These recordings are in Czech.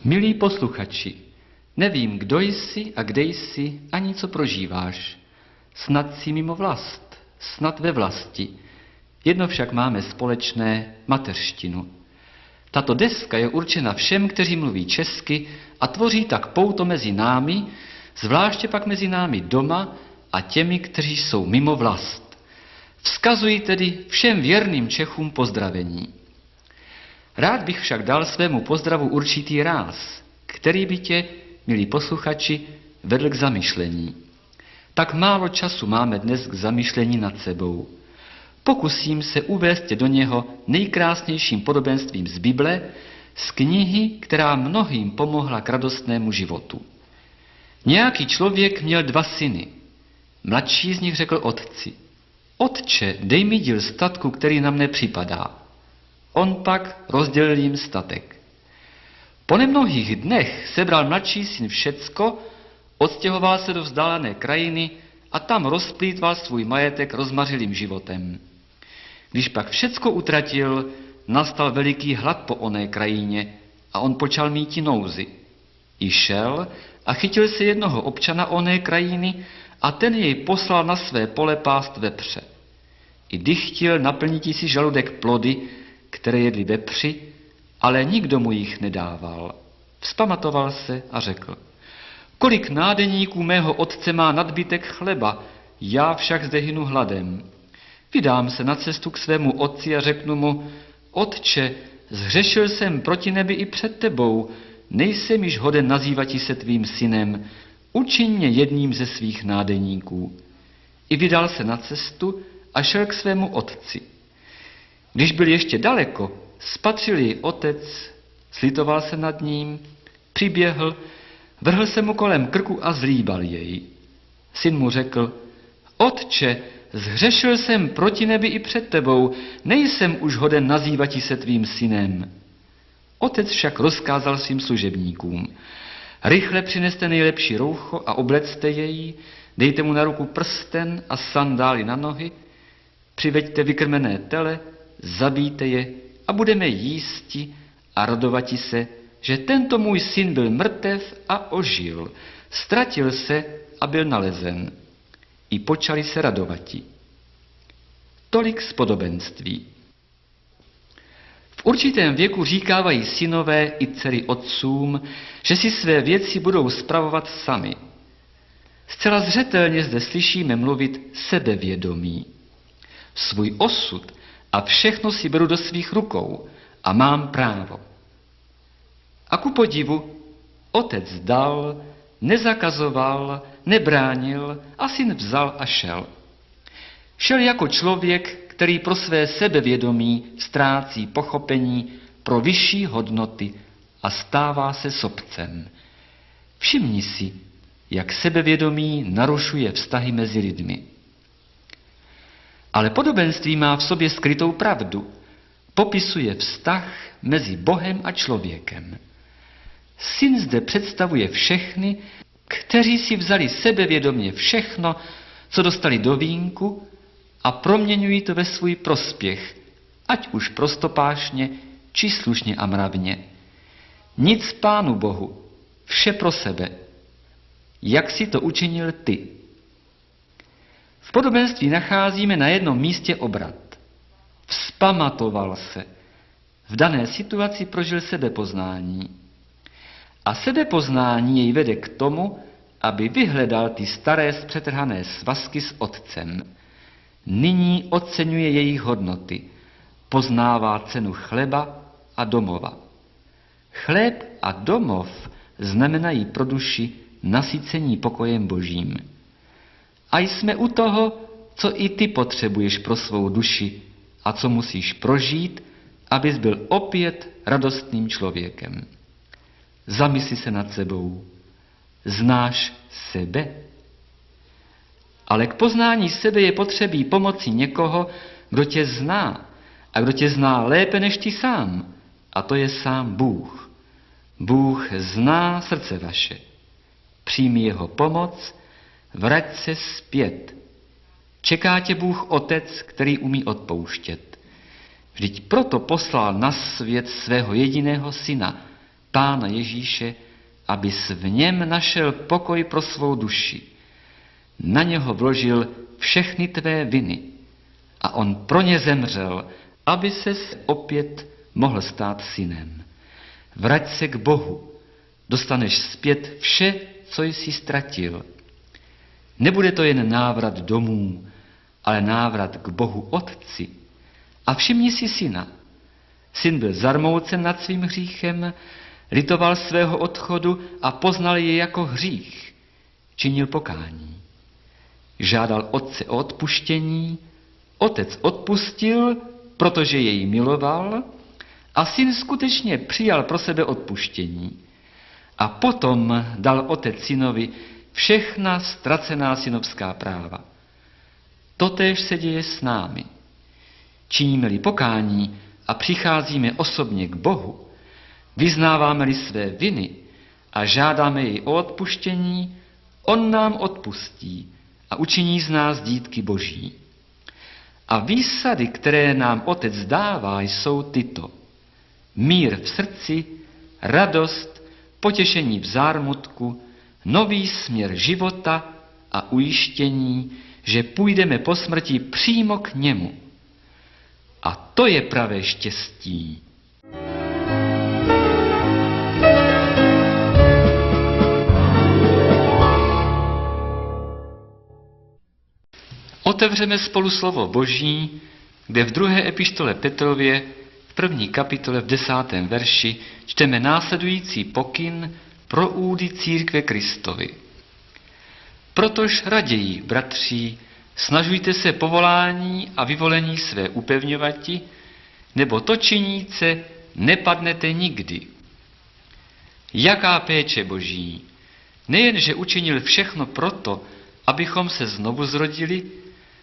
Milí posluchači, nevím, kdo jsi a kde jsi, ani co prožíváš. Snad jsi mimo vlast, snad ve vlasti. Jedno však máme společné, mateřštinu. Tato deska je určena všem, kteří mluví česky a tvoří tak pouto mezi námi, zvláště pak mezi námi doma a těmi, kteří jsou mimo vlast. Vzkazuji tedy všem věrným Čechům pozdravení. Rád bych však dal svému pozdravu určitý ráz, který by tě, milí posluchači, vedl k zamyšlení. Tak málo času máme dnes k zamyšlení nad sebou. Pokusím se uvést tě do něho nejkrásnějším podobenstvím z Bible, z knihy, která mnohým pomohla k radostnému životu. Nějaký člověk měl 2 syny. Mladší z nich řekl otci: Otče, dej mi díl statku, který nám nepřipadá. On pak rozdělil jim statek. Po nemnohých dnech sebral mladší syn všecko, odstěhoval se do vzdálené krajiny a tam rozplýtval svůj majetek rozmařilým životem. Když pak všecko utratil, nastal veliký hlad po oné krajině a on počal míti nouzi. I šel a chytil se jednoho občana oné krajiny a ten jej poslal na své pole pást vepře. I když chtěl naplnit si žaludek plody, které jedli vepři, ale nikdo mu jich nedával. Vzpamatoval se a řekl: Kolik nádeníků mého otce má nadbytek chleba, já však zde hynu hladem. Vydám se na cestu k svému otci a řeknu mu: Otče, zhřešil jsem proti nebi i před tebou, nejsem již hoden nazývati se tvým synem, učiň mě jedním ze svých nádeníků. I vydal se na cestu a šel k svému otci. Když byl ještě daleko, spatřil jej otec, slitoval se nad ním, přiběhl, vrhl se mu kolem krku a zlíbal jej. Syn mu řekl: Otče, zhřešil jsem proti nebi i před tebou, nejsem už hoden nazývati se tvým synem. Otec však rozkázal svým služebníkům: Rychle přineste nejlepší roucho a oblecte jej, dejte mu na ruku prsten a sandály na nohy, přiveďte vykrmené tele, zabijte je a budeme jísti a radovati se, že tento můj syn byl mrtev a ožil, ztratil se a byl nalezen. I počali se radovati. Tolik z podobenství. V určitém věku říkávají synové i dcery otcům, že si své věci budou spravovat sami. Zcela zřetelně zde slyšíme mluvit sebevědomí. Svůj osud a všechno si beru do svých rukou a mám právo. A ku podivu, otec dal, nezakazoval, nebránil a syn vzal a šel. Šel jako člověk, který pro své sebevědomí ztrácí pochopení pro vyšší hodnoty a stává se sobcem. Všimni si, jak sebevědomí narušuje vztahy mezi lidmi. Ale podobenství má v sobě skrytou pravdu. Popisuje vztah mezi Bohem a člověkem. Syn zde představuje všechny, kteří si vzali sebevědomě všechno, co dostali do vínku a proměňují to ve svůj prospěch, ať už prostopášně, či slušně a mravně. Nic Pánu Bohu, vše pro sebe. Jak si to učinil ty? V podobenství nacházíme na jednom místě obrat. Vzpamatoval se. V dané situaci prožil sebepoznání. A sebepoznání jej vede k tomu, aby vyhledal ty staré zpřetrhané svazky s otcem. Nyní oceňuje jejich hodnoty. Poznává cenu chleba a domova. Chléb a domov znamenají pro duši nasycení pokojem Božím. A jsme u toho, co i ty potřebuješ pro svou duši a co musíš prožít, abys byl opět radostným člověkem. Zamysli se nad sebou. Znáš sebe? Ale k poznání sebe je potřebí pomoci někoho, kdo tě zná a kdo tě zná lépe než ty sám. A to je sám Bůh. Bůh zná srdce vaše. Přijmi jeho pomoc, vrať se zpět. Čeká tě Bůh Otec, který umí odpouštět. Vždyť proto poslal na svět svého jediného syna, Pána Ježíše, abys v něm našel pokoj pro svou duši. Na něho vložil všechny tvé viny a on pro ně zemřel, aby ses opět mohl stát synem. Vrať se k Bohu, dostaneš zpět vše, co jsi ztratil. Nebude to jen návrat domů, ale návrat k Bohu Otci. A všimni si syna. Syn byl zarmoucen nad svým hříchem, litoval svého odchodu a poznal je jako hřích. Činil pokání. Žádal otce o odpuštění, otec odpustil, protože jej miloval, a syn skutečně přijal pro sebe odpuštění. A potom dal otec synovi všechna ztracená synovská práva. Totéž se děje s námi. Činíme-li pokání a přicházíme osobně k Bohu, vyznáváme-li své viny a žádáme jej o odpuštění, on nám odpustí a učiní z nás dítky Boží. A výsady, které nám Otec dává, jsou tyto: mír v srdci, radost, potěšení v zármutku, nový směr života a ujištění, že půjdeme po smrti přímo k němu. A to je pravé štěstí. Otevřeme spolu slovo Boží, kde v 2. epištole Petrově v 1. kapitole v 10. verši čteme následující pokyn pro údy církve Kristovy. Protož raději, bratří, snažujte se povolání a vyvolení své upevňovati, nebo to činíce nepadnete nikdy. Jaká péče Boží! Nejenže učinil všechno proto, abychom se znovu zrodili,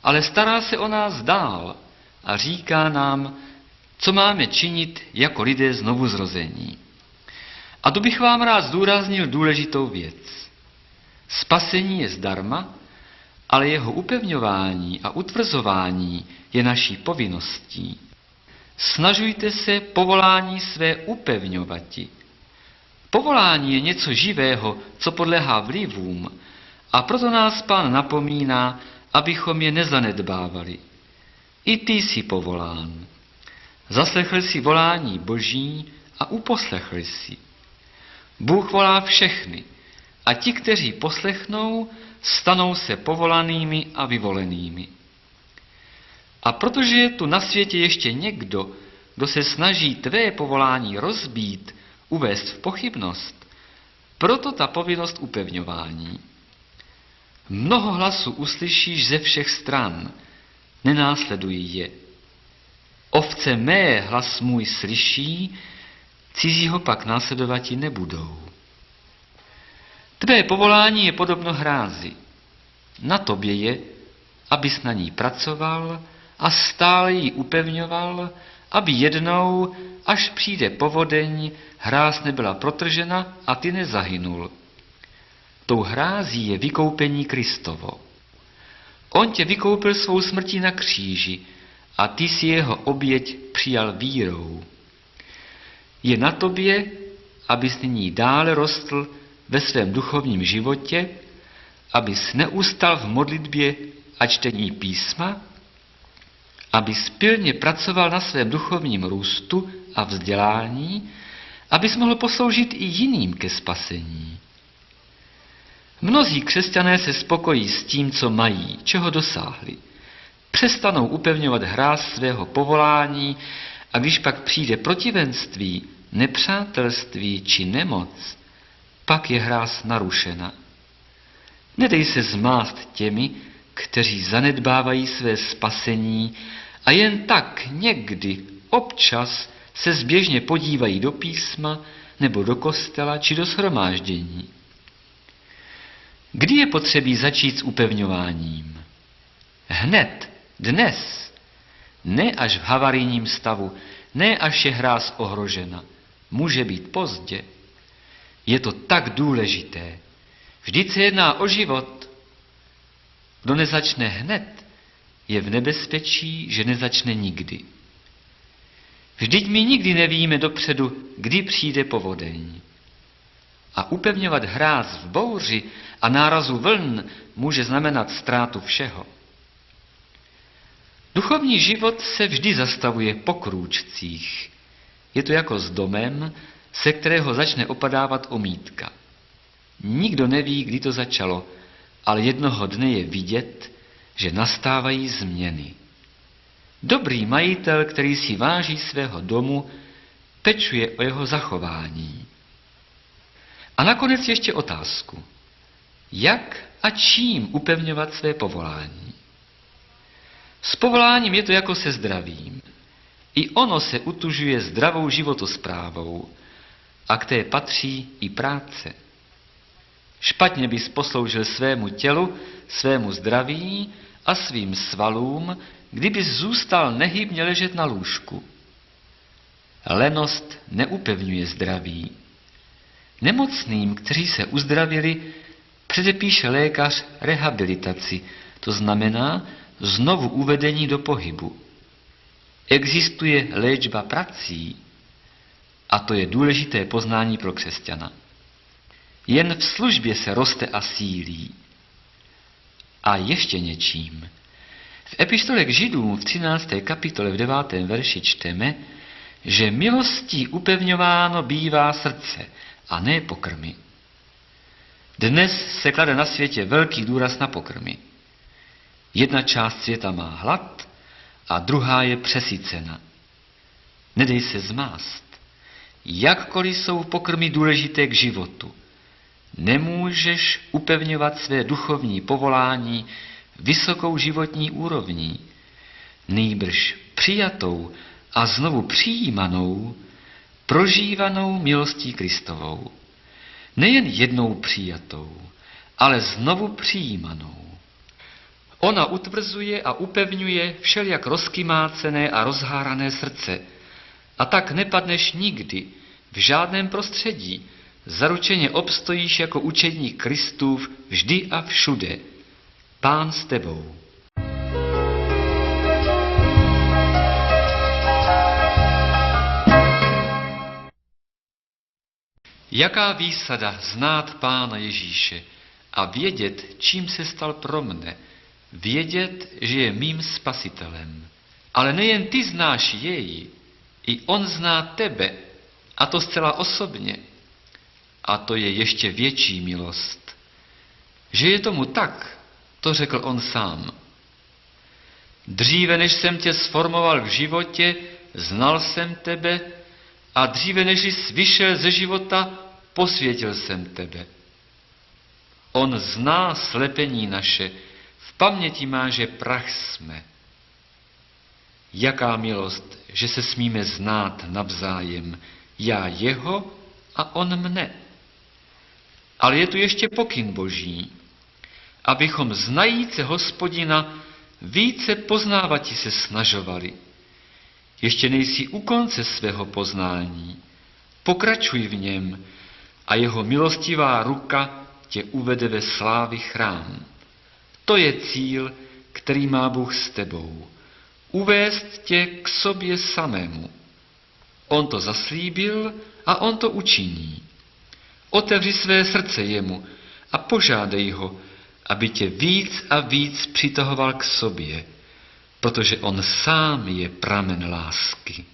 ale stará se o nás dál a říká nám, co máme činit jako lidé znovuzrození. A tu bych vám rád zdůraznil důležitou věc. Spasení je zdarma, ale jeho upevňování a utvrzování je naší povinností. Snažujte se povolání své upevňovati. Povolání je něco živého, co podléhá vlivům, a proto nás Pán napomíná, abychom je nezanedbávali. I ty jsi povolán. Zaslechl jsi volání Boží a uposlechl jsi. Bůh volá všechny a ti, kteří poslechnou, stanou se povolanými a vyvolenými. A protože je tu na světě ještě někdo, kdo se snaží tvé povolání rozbít, uvést v pochybnost, proto ta povinnost upevňování. Mnoho hlasů uslyšíš ze všech stran, nenásleduj je. Ovce mé hlas můj slyší, cizího pak následovati nebudou. Tvé povolání je podobno hrázi. Na tobě je, abys na ní pracoval a stále ji upevňoval, aby jednou, až přijde povodeň, hráz nebyla protržena a ty nezahynul. Tou hrází je vykoupení Kristovo. On tě vykoupil svou smrtí na kříži a ty si jeho oběť přijal vírou. Je na tobě, abys nyní dále rostl ve svém duchovním životě, abys neustal v modlitbě a čtení písma, abys pilně pracoval na svém duchovním růstu a vzdělání, abys mohl posloužit i jiným ke spasení. Mnozí křesťané se spokojí s tím, co mají, čeho dosáhli. Přestanou upevňovat hráz svého povolání a když pak přijde protivenství, nepřátelství či nemoc, pak je hráz narušena. Nedej se zmást těmi, kteří zanedbávají své spasení a jen tak někdy, občas se zběžně podívají do písma nebo do kostela či do shromáždění. Kdy je potřebí začít s upevňováním? Hned, dnes. Ne až v havarijním stavu, ne až je hráz ohrožena. Může být pozdě. Je to tak důležité. Vždyť se jedná o život. Kdo nezačne hned, je v nebezpečí, že nezačne nikdy. Vždyť my nikdy nevíme dopředu, kdy přijde povodeň. A upevňovat hráz v bouři a nárazu vln může znamenat ztrátu všeho. Duchovní život se vždy zastavuje po krůčcích. Je to jako s domem, se kterého začne opadávat omítka. Nikdo neví, kdy to začalo, ale jednoho dne je vidět, že nastávají změny. Dobrý majitel, který si váží svého domu, pečuje o jeho zachování. A nakonec ještě otázku. Jak a čím upevňovat své povolání? S povoláním je to jako se zdravím. I ono se utužuje zdravou životosprávou a k té patří i práce. Špatně bys posloužil svému tělu, svému zdraví a svým svalům, kdybys zůstal nehybně ležet na lůžku. Lenost neupevňuje zdraví. Nemocným, kteří se uzdravili, předepíše lékař rehabilitaci, to znamená znovu uvedení do pohybu. Existuje léčba prací a to je důležité poznání pro křesťana. Jen v službě se roste a sílí. A ještě něčím. V epištole k Židům v 13. kapitole v 9. verši čteme, že milostí upevňováno bývá srdce a ne pokrmy. Dnes se klade na světě velký důraz na pokrmy. Jedna část světa má hlad a druhá je přesycena. Nedej se zmást. Jakkoliv jsou pokrmy důležité k životu, nemůžeš upevňovat své duchovní povolání vysokou životní úrovní, nýbrž přijatou a znovu přijímanou, prožívanou milostí Kristovou. Nejen jednou přijatou, ale znovu přijímanou. Ona utvrzuje a upevňuje všelijak rozkymácené a rozhárané srdce, a tak nepadneš nikdy, v žádném prostředí, zaručeně obstojíš jako učedník Kristův vždy a všude. Pán s tebou. Jaká výsada znát Pána Ježíše a vědět, čím se stal pro mne, vědět, že je mým spasitelem. Ale nejen ty znáš jej, i on zná tebe, a to zcela osobně. A to je ještě větší milost. Že je tomu tak, to řekl on sám. Dříve, než jsem tě sformoval v životě, znal jsem tebe a dříve, než jsi vyšel ze života, posvětil jsem tebe. On zná slepení naše, v paměti má, že prach jsme. Jaká milost, že se smíme znát navzájem, já jeho a on mne. Ale je tu ještě pokyn Boží, abychom znajíce Hospodina více poznávati se snažovali. Ještě nejsi u konce svého poznání, pokračuj v něm a jeho milostivá ruka tě uvede ve slávy chrám. To je cíl, který má Bůh s tebou. Uvést tě k sobě samému. On to zaslíbil a on to učiní. Otevři své srdce jemu a požádej ho, aby tě víc a víc přitahoval k sobě, protože on sám je pramen lásky.